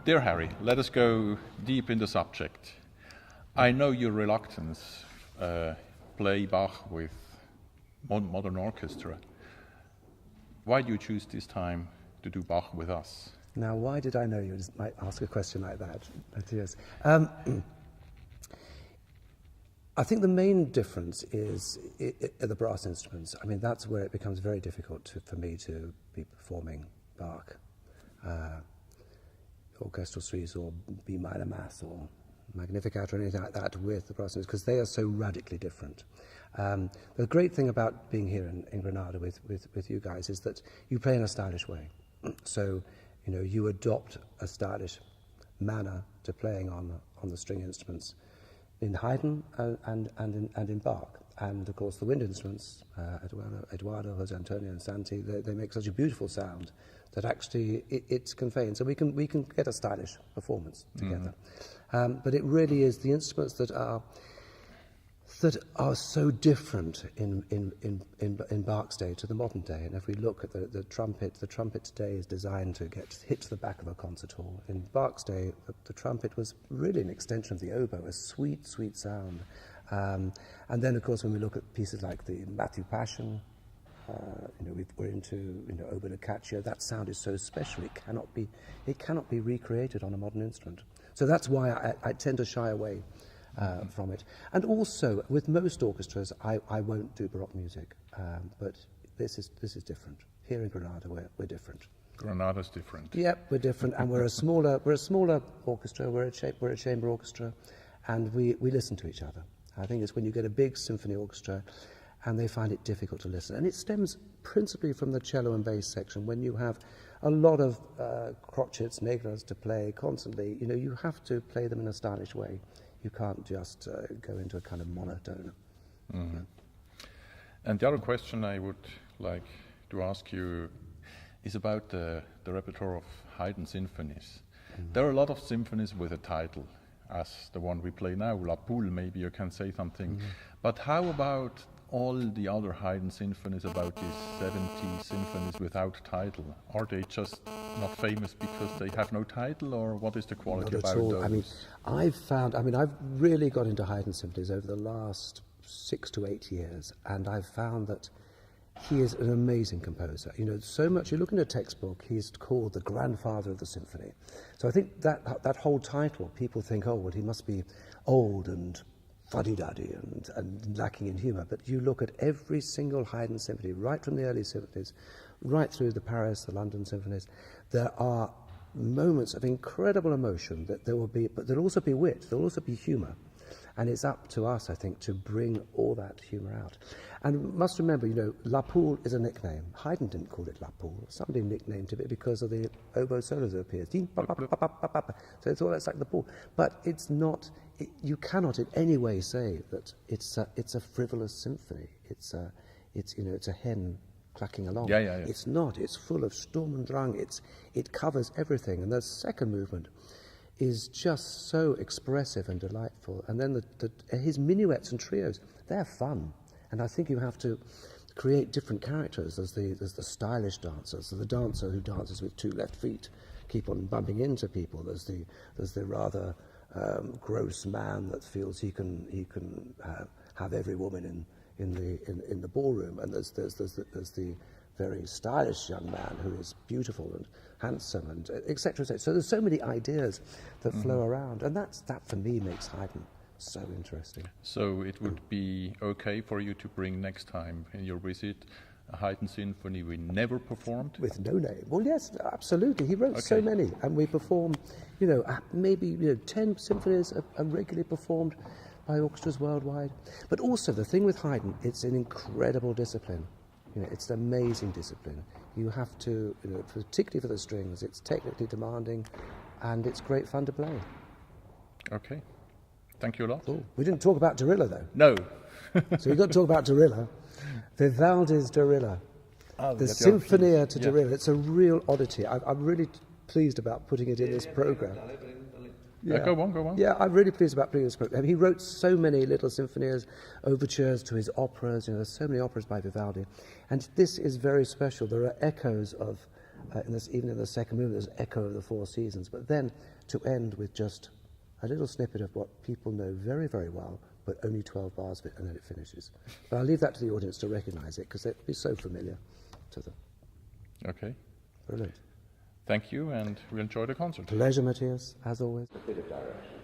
Dear Harry, let us go deep in the subject. I know your reluctance play Bach with modern orchestra. Why do you choose this time to do Bach with us? Now, why did I know you might ask a question like that? But yes. I think the main difference is the brass instruments. I mean, that's where it becomes very difficult for me to be performing Bach, orchestral suites or B minor mass or Magnificat or anything like that with the brass instruments, because they are so radically different. The great thing about being here in Granada with you guys is that you play in a stylish way. So, you know, you adopt a stylish manner to playing on the string instruments in Haydn and in Bach. And of course the wind instruments, Eduardo, Jose Antonio and Santi, they make such a beautiful sound that actually it's conveying. So we can get a stylish performance together. But it really is the instruments that are so different in Bach's day to the modern day. And if we look at the trumpet today is designed to hit the back of a concert hall. In Bach's day, the trumpet was really an extension of the oboe, a sweet, sweet sound. And then, of course, when we look at pieces like the Matthew Passion, we're into oboe da caccia. That sound is so special; it cannot be recreated on a modern instrument. So that's why I tend to shy away from it. And also, with most orchestras, I won't do Baroque music, but this is different. Here in Granada, we're different. Granada's different. Yep, we're different, and we're a smaller orchestra. We're a chamber orchestra, and we listen to each other. I think it's when you get a big symphony orchestra, and they find it difficult to listen, and it stems principally from the cello and bass section. When you have a lot of crotchets, negras to play constantly, you have to play them in a stylish way. You can't just go into a kind of monotone. Mm-hmm. And the other question I would like to ask you is about the repertoire of Haydn symphonies. Mm-hmm. There are a lot of symphonies with a title, as the one we play now, La Poule, maybe you can say something. Mm-hmm. But how about all the other Haydn symphonies, about these 70 symphonies without title? Are they just not famous because they have no title, or what is the quality about those? I mean, I've really got into Haydn symphonies over the last 6 to 8 years, and I've found that he is an amazing composer. So much, you look in a textbook, he's called the grandfather of the symphony. So I think that whole title, people think, oh, well, he must be old and fuddy-duddy and lacking in humour. But you look at every single Haydn symphony, right from the early symphonies, right through the Paris, the London symphonies, there are moments of incredible emotion that there will be, but there'll also be wit, there'll also be humour. And it's up to us, I think, to bring all that humour out. And we must remember, La Poule is a nickname. Haydn didn't call it La Poule. Somebody nicknamed it because of the oboe solos that appears. So it's like the Poule. But it's not, you cannot in any way say that it's a frivolous symphony. It's a hen clacking along. Yeah. It's not. It's full of Sturm und Drang. It covers everything. And the second movement is just so expressive and delightful. And then his minuets and trios, they're fun. And I think you have to create different characters. There's the stylish dancer, so the dancer who dances with 2 left feet, keep on bumping into people. There's the rather gross man that feels he can have every woman in the ballroom. And there's the very stylish young man who is beautiful and handsome, and et cetera, et cetera. So there's so many ideas that flow around, and that for me makes Haydn so interesting. So it would be okay for you to bring next time in your visit a Haydn symphony we never performed? With no name. Well, yes, absolutely. He wrote so many, and we perform, maybe 10 symphonies are regularly performed by orchestras worldwide. But also the thing with Haydn, it's an incredible discipline. It's an amazing discipline. You have to, particularly for the strings, it's technically demanding, and it's great fun to play. Okay. Thank you a lot. Cool. We didn't talk about Dorilla, though. No. So we've got to talk about Dorilla. Vivaldi's Dorilla. The Sinfonia to Dorilla. It's a real oddity. I'm really pleased about putting it in this program. Yeah. Go on. Yeah, I'm really pleased about putting this program. He wrote so many little symphonies, overtures to his operas. There's so many operas by Vivaldi. And this is very special. There are echoes of even in the second movement, there's echo of the four seasons. But then to end with just a little snippet of what people know very, very well, but only 12 bars of it, and then it finishes. But I'll leave that to the audience to recognise it, because it'll be so familiar to them. Okay. Brilliant. Thank you, and we enjoy the concert. Pleasure, Matthias, as always. A bit of direction.